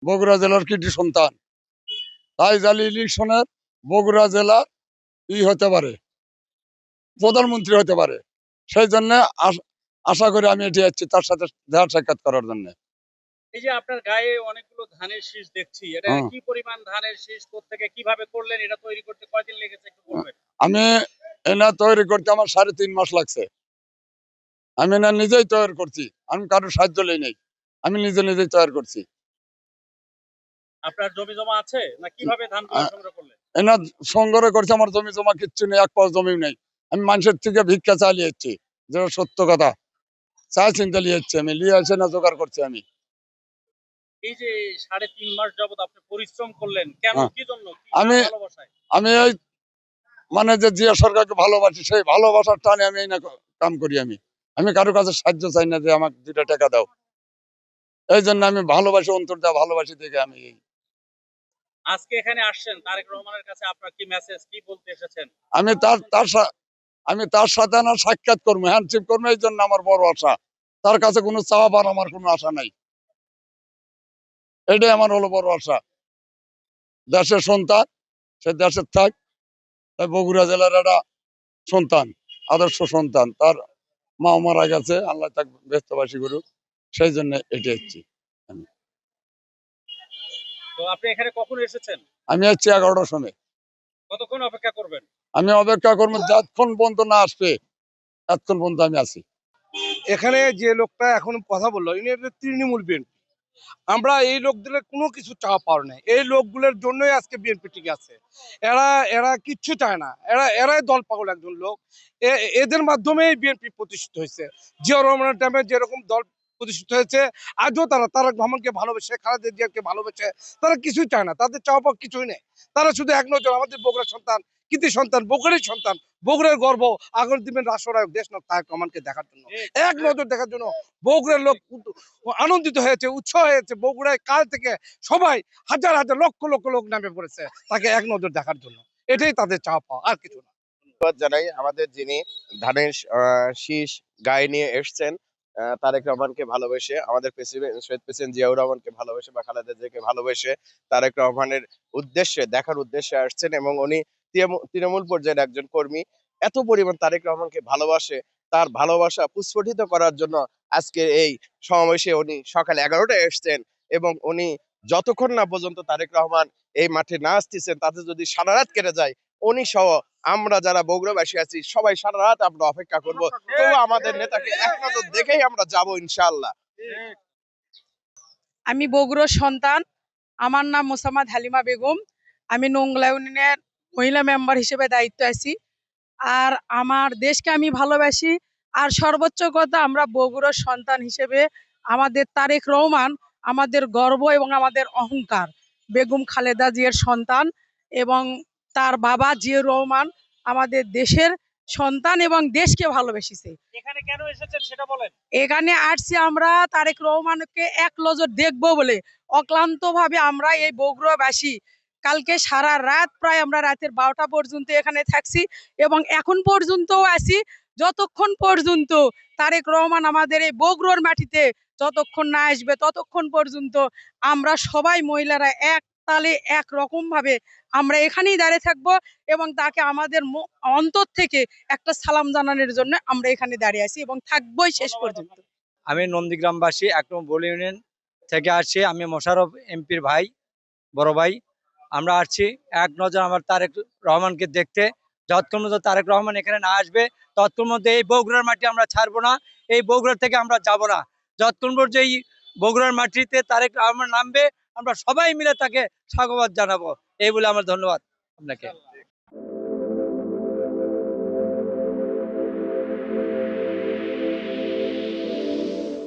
বগুড়া জেলার কৃতি সন্তান, তাই জালি ইলেকশনের বগুড়া জেলার হতে পারে, প্রধানমন্ত্রী হতে পারে। সেই জন্য আশা করি আমি এটি যাচ্ছি তার সাথে দেখা সাক্ষাৎ করার জন্য। এই যে আপনার গায়ে অনেকগুলো ধানের শীষ দেখছি, এটা কি পরিমাণ ধানের শীষ, কোত্থেকে কিভাবে করলেন, এটা তৈরি করতে কয়দিন লেগেছে একটু বলবেন? আমি এনা তৈরি করতে আমার 3.5 মাস লাগছে। আমি না নিজেই তৈরি করছি, আমি কারোর সাহায্য লই নাই, আমি নিজেই তৈরি করছি। আপনার জমি জমা আছে না কিভাবে ধান সংগ্রহ করলেন? এনা সংগ্রহ করছে, আমার জমি জমা কিচ্ছু নেই, এক পাশ জমি নেই। আমি মানুষের থেকে ভিক্ষা চালিয়ে যাচ্ছি, যেটা সত্য কথা। চাই চিন্তা লিয়ে যাচ্ছি, আমি লিয়ে আসে না জোগাড় করছি আমি। এই যে 3.5 মাস যাবত আপনি পরিশ্রম করলেন, কেন, কি জন্য? আমি এই মানে যে জিয়া সরকারকে ভালোবাসি, সেই ভালোবাসার টানে আমি এই না কাম করি। আমি কারো কাছে সাহায্য চাই না যে আমাকে 2টা টাকা দাও। এই জন্য আমি ভালোবাসি, অন্তর দেওয়া ভালোবাসি দেখে আমি আজকে এখানে আসছেন তারেক রহমানের কাছে, আপনার কি মেসেজ, কি বলতে এসেছেন? আমি তার সাথে না সাক্ষাৎ করবো, হ্যান্ডশেক করবো, এই জন্য আমার বড় আশা। তার কাছে কোনো চাওয়া পাওয়ার আমার কোনো আশা নাই, এটাই আমার হলো বড় আশা। দেশের সন্তান, সে দেশের থাক। তাই বগুড়া জেলার একটা সন্তান, আদর্শ সন্তান, তার মা মারা গেছে, আল্লাহ তাকে ব্যস্তবাসী করুক, সেই জন্য এটি হচ্ছি। তো আপনি এখানে কখন এসেছেন? আমি হচ্ছি 11টার সময়। কতক্ষণ অপেক্ষা করবেন? আমি অপেক্ষা করবো যতক্ষণ পর্যন্ত না আসবে, এতক্ষণ পর্যন্ত আমি আছি। এখানে যে লোকটা এখন কথা বললো, ইনি তৃণমূল বিএনপি। আমরা এই লোকদের কোনো কিছু চাওয়া পাওয়ার নেই, এই লোকগুলোর জন্যই আজকে বিএনপি টিকে আছে। এরা এরা কিচ্ছু চায় না, এরাই দল পাগল একজন লোক। এদের মাধ্যমেই বিএনপি প্রতিষ্ঠিত হয়েছে। জিয়া রহমানের টাইমে যেরকম দল প্রতিষ্ঠিত হয়েছে, আজও তারা তারেক রহমানকে ভালোবেসে, খালেদা জিয়াকে ভালোবেসে, তারা কিছুই চায় না, তাদের চাওয়া পাওয়া কিছুই নেই। তারা শুধু এক নজর আমাদের বগুড়ার সন্তান, কৃতি সন্তান, বগুড়ার সন্তান, বগুড়ার গর্ব, আগামী দিনের রাষ্ট্রনায়ক দেশ নায়ক তারেক রহমানকে দেখার জন্য, এক নজর দেখার জন্য বগুড়ার লোক আনন্দিত হয়েছে, উৎসাহ হয়েছে। বগুড়ায় কাল থেকে সবাই হাজার হাজার লক্ষ লক্ষ লোক নামে পড়েছে তাকে এক নজর দেখার জন্য। এটাই তাদের চাওয়া পাওয়া, আর কিছু না। ধন্যবাদ জানাই আমাদের যিনি ধানের শীষ গায়ে নিয়ে এসছেন, তারেক রহমানকে ভালোবেসে, আমাদের শহীদ প্রেসিডেন্ট জিয়াউর রহমানকে ভালোবেসে বা খালেদা জিয়াকে ভালোবেসে তারেক রহমানের উদ্দেশ্যে, দেখার উদ্দেশ্যে আসছেন। এবং উনি তৃণমূল পর্যায়ের একজন কর্মী, এত পরিমাণ তারেক রহমানকে ভালোবাসে, তার ভালোবাসা প্রস্ফুটিত করার জন্য আজকে এই সমাবেশে উনি সকাল 11টায় এসছেন। এবং উনি যতক্ষণ না পর্যন্ত তারেক রহমান এই মাঠে না আসতেছেন, তাতে যদি সারা রাত কেটে যায়, উনি সহ আমরা যারা বগুড়াবাসী আছি সবাই সারা রাত আমরা অপেক্ষা করবো। তো আমাদের নেতাকে এক নজর দেখেই আমরা যাবো ইনশাআল্লাহ। আমি বগুড়ার সন্তান, আমার নাম মোসাম্মদ হালিমা বেগম। আমি নোংলা ইউনিয়নের মহিলা মেম্বার হিসেবে দায়িত্ব আছি। আর আমার দেশকে আমি ভালোবাসি। আর সর্বোচ্চ কথা, আমরা বগুড়ার সন্তান হিসেবে আমাদের তারেক রহমান আমাদের গর্ব এবং আমাদের অহংকার। বেগম খালেদা জিয়ার সন্তান এবং তার বাবা জিয়াউর রহমান আমাদের দেশের সন্তান এবং দেশকে ভালোবেসেছে। এখানে কেন এসেছেন সেটা বলেন। এখানে আসছি আমরা তারেক রহমানকে এক নজর দেখবো বলে। অক্লান্ত ভাবে আমরা এই বগুড়াবাসী কালকে সারা রাত, প্রায় আমরা রাতের 12টা পর্যন্ত এখানে থাকছি এবং এখন পর্যন্তও আছি, যতক্ষণ পর্যন্ত তারেক রহমান আমাদের এই বগুড়ার মাটিতে যতক্ষণ না আসবে ততক্ষণ পর্যন্ত আমরা সবাই মহিলারা এক তালে এক রকম ভাবে আমরা এখানেই দাঁড়িয়ে থাকবো এবং তাকে আমাদের অন্তর থেকে একটা সালাম জানানোর জন্য আমরা এখানে দাঁড়িয়ে আছি এবং থাকবোই শেষ পর্যন্ত। আমি নন্দীগ্রামবাসী 1 নম্বর বলি ইউনিয়ন থেকে আসছি। আমি মোশাররফ এমপির ভাই, বড় ভাই। আমরা আসছি এক নজর আমার তারেক রহমানকে দেখতে। যতক্ষণ মধ্যে তারেক রহমান এখানে না আসবে ততক্ষণ মধ্যে এই বগুড়ার মাটি আমরা ছাড়বো না, এই বগুড়া থেকে আমরা যাব না। যতক্ষণ পর্যন্ত এই বগুড়ার মাটিতে তারেক রহমান নামবে, আমরা সবাই মিলে তাকে স্বাগত জানাবো। এই বলে আমার ধন্যবাদ আপনাকে।